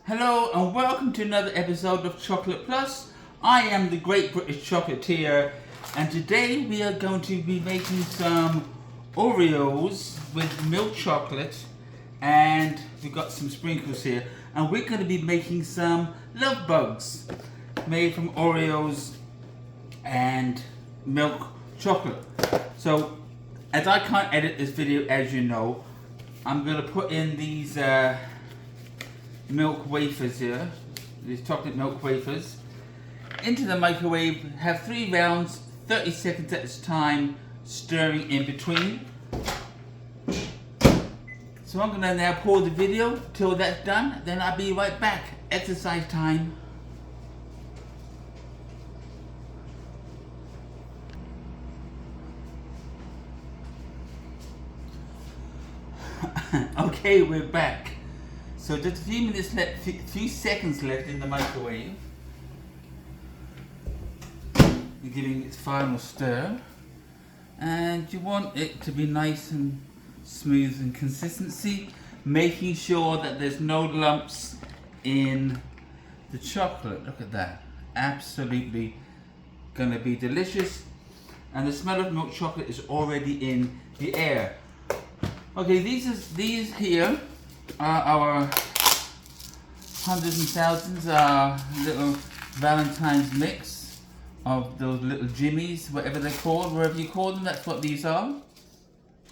Hello and welcome to another episode of Chocolate Plus. I am the Great British Chocolatier, and today we are going to be making some Oreos with milk chocolate, and we've got some sprinkles here, and we're going to be making some Lovebugs made from Oreos and milk chocolate. So as I can't edit this video, as you know, I'm going to put in these milk wafers here, these chocolate milk wafers, into the microwave. Have 3 rounds, 30 seconds at a time, stirring in between. So I'm going to now pause the video till that's done, then I'll be right back. Exercise time. Okay, we're back. So just a few minutes left, few seconds left in the microwave. You're giving it final stir, and you want it to be nice and smooth in consistency, making sure that there's no lumps in the chocolate. Look at that, absolutely gonna be delicious, and the smell of milk chocolate is already in the air. Okay, these here are our hundreds and thousands, our little Valentine's mix of those little jimmies, whatever they're called, wherever you call them, that's what these are.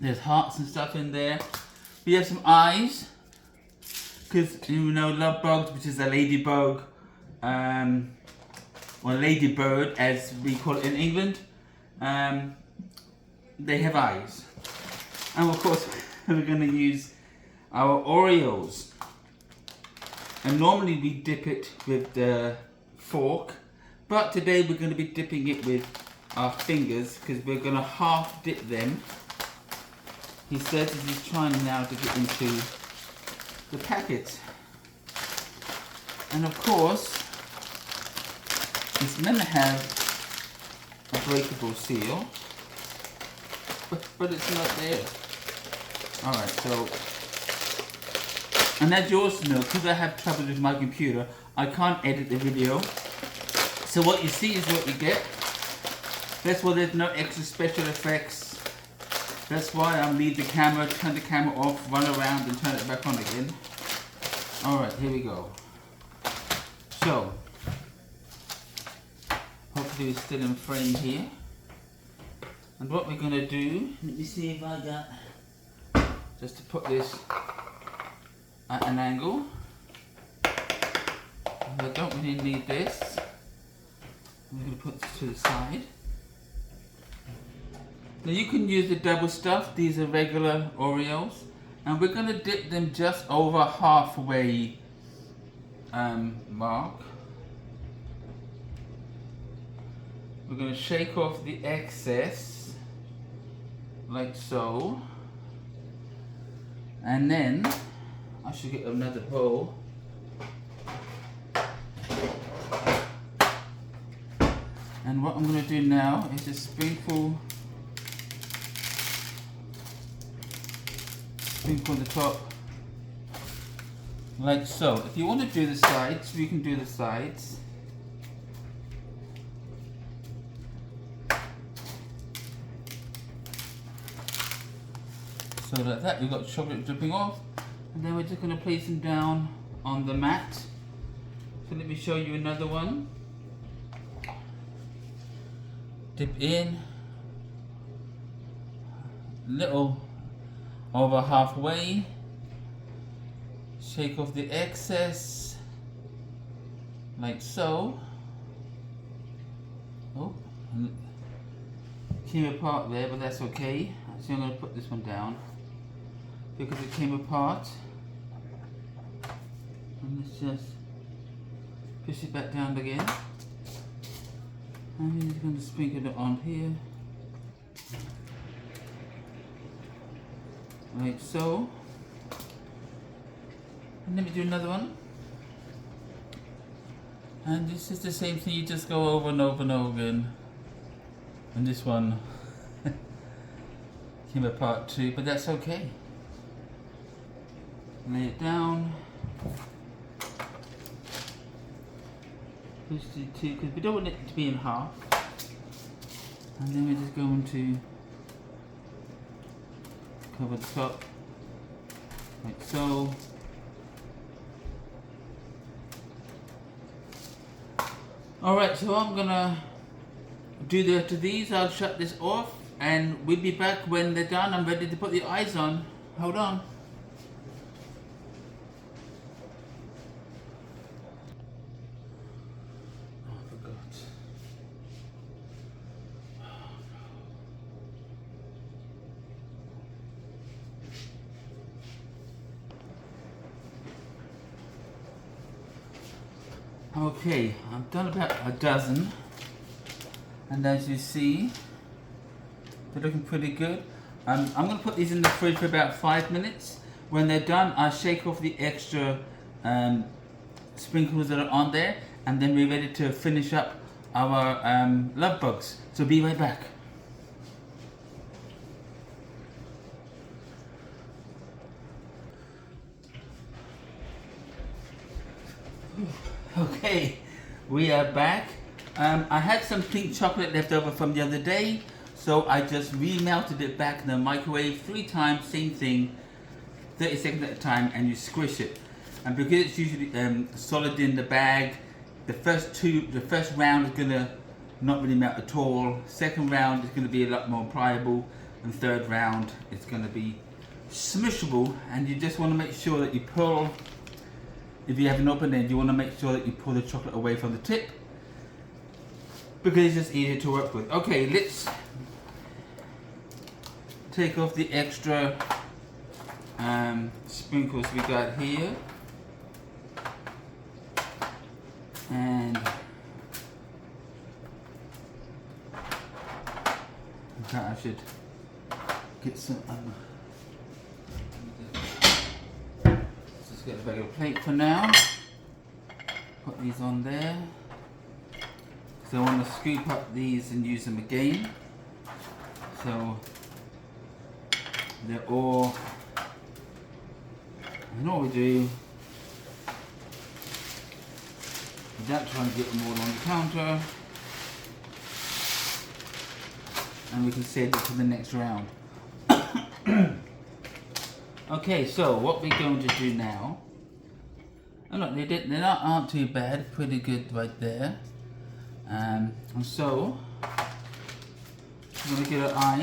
There's hearts and stuff in there. We have some eyes, because you know Lovebugs, which is a ladybug, or ladybird as we call it in England, they have eyes. And of course we're going to use our Oreos, and normally we dip it with the fork, but today we're going to be dipping it with our fingers, because we're going to half dip them. He says that he's trying now to get into the packet, and of course it's meant to have a breakable seal, but it's not there. Alright, so, and as you also know, because I have trouble with my computer, I can't edit the video. So what you see is what you get. That's why there's no extra special effects. That's why I leave the camera, turn the camera off, run around and turn it back on again. Alright, here we go. So, hopefully it's still in frame here. And what we're going to do, let me see if I got, just to put this at an angle. I don't really need this. I'm going to put this to the side. Now you can use the double stuff, these are regular Oreos, and we're going to dip them just over halfway mark. We're going to shake off the excess, like so. And then, I should get another bowl. And what I'm going to do now is just sprinkle the top, like so. If you want to do the sides, we can do the sides. So like that, we've got chocolate dripping off, and then we're just going to place them down on the mat. So let me show you another one. Dip in, little over halfway, shake off the excess, like so. Oh, came apart there, but that's okay. Actually, I'm going to put this one down, because it came apart. And let's just push it back down again. And we're just going to sprinkle it on here, like so. And let me do another one. And this is the same thing, you just go over and over and over again. And this one came apart too, but that's okay. Lay it down. Push the two, because we don't want it to be in half. And then we're just going to cover the top, like so. Alright, so I'm gonna do the rest of these. I'll shut this off and we'll be back when they're done. I'm ready to put the eyes on. Hold on. Oh, I forgot. Okay, I've done about a dozen, and as you see, they're looking pretty good. I'm going to put these in the fridge for about 5 minutes. When they're done, I'll shake off the extra sprinkles that are on there, and then we're ready to finish up our Lovebugs. So be right back. Okay, we are back. I had some pink chocolate left over from the other day, so I just remelted it back in the microwave 3 times, same thing, 30 seconds at a time, and you squish it. And because it's usually solid in the bag, the first round is gonna not really melt at all. Second round is gonna be a lot more pliable, and third round is gonna be smushable. And you just want to make sure that you pull. If you have an open end, you want to make sure that you pull the chocolate away from the tip, because it's just easier to work with. Okay, let's take off the extra sprinkles we got here. And I should get some. Get a regular plate for now. Put these on there. So I want to scoop up these and use them again. So they're all. And all we do, without trying to get them all on the counter, and we can save it for the next round. Okay, so what we're going to do now, oh look, they aren't too bad, pretty good right there. And so, we're going to get our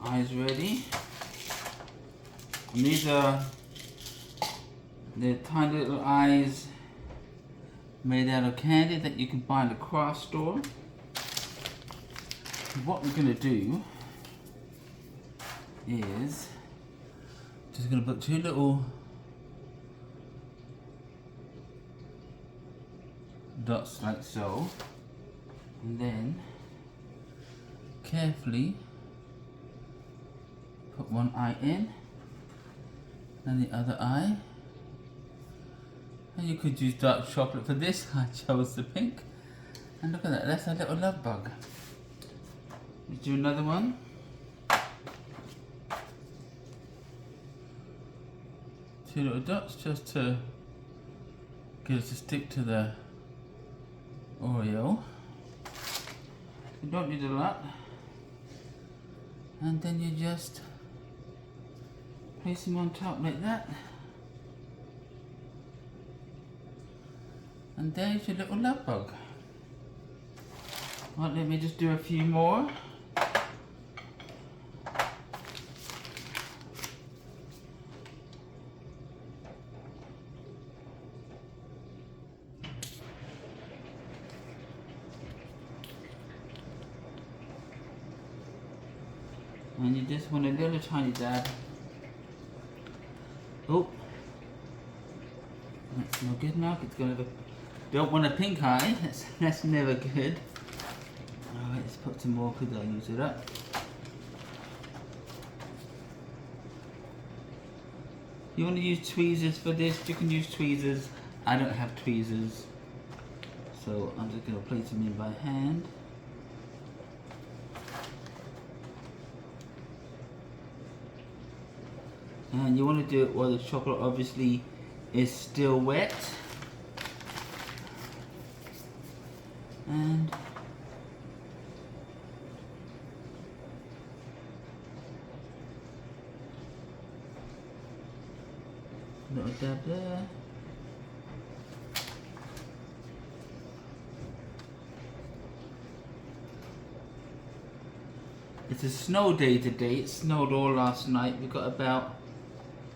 eyes ready. And these are the tiny little eyes made out of candy that you can buy in the craft store. What we're going to do is just going to put 2 little dots like so, and then carefully put one eye in and the other eye. And you could use dark chocolate for this. I chose the pink, and look at that, that's a little love bug. Let's do another one. Two little dots just to get us to stick to the Oreo. You don't need a lot. And then you just place them on top like that. And there's your little love bug. Well, let me just do a few more. And you just want a little tiny dab. Oh, that's no good now. It's gonna be. Don't want a pink eye. That's never good. Alright, let's put some more because I'll use it up. You want to use tweezers for this? You can use tweezers. I don't have tweezers, so I'm just gonna place them in by hand. And you want to do it while the chocolate obviously is still wet. And a little dab there. It's a snow day today. It snowed all last night. We got about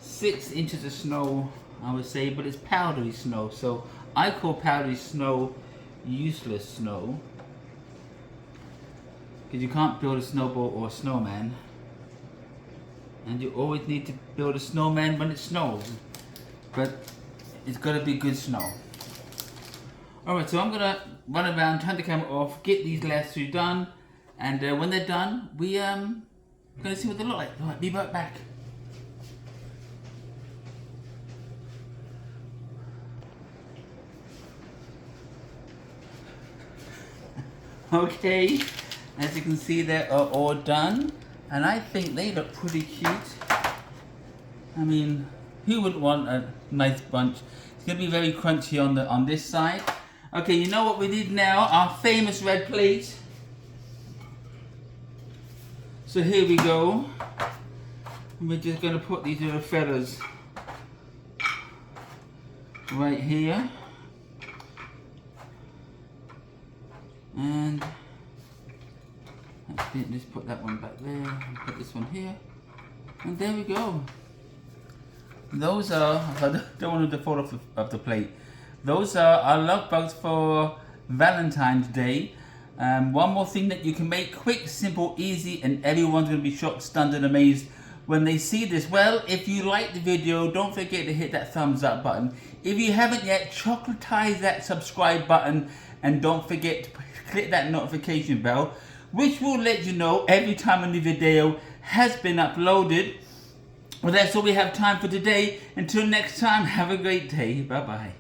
6 inches of snow, I would say, but it's powdery snow. So I call powdery snow useless snow, because you can't build a snowball or a snowman, and you always need to build a snowman when it snows, but it's got to be good snow. Alright, so I'm going to run around, turn the camera off, get these last 2 done, and when they're done, we're going to see what they look like. Alright, be right back. Okay, as you can see, they are all done, and I think they look pretty cute. I mean, who wouldn't want a nice bunch? It's going to be very crunchy on this side. Okay, you know what we need now? Our famous red plate. So here we go. We're just going to put these little feathers right here. And let's put that one back there, and put this one here, and there we go. Those are, I don't want to fall off of the plate. Those are our Lovebugs for Valentine's Day. One more thing that you can make quick, simple, easy, and everyone's going to be shocked, stunned, and amazed when they see this. Well, if you like the video, don't forget to hit that thumbs up button. If you haven't yet, chocolatize that subscribe button, and don't forget to click that notification bell, which will let you know every time a new video has been uploaded. Well, that's all we have time for today. Until next time, have a great day. Bye bye.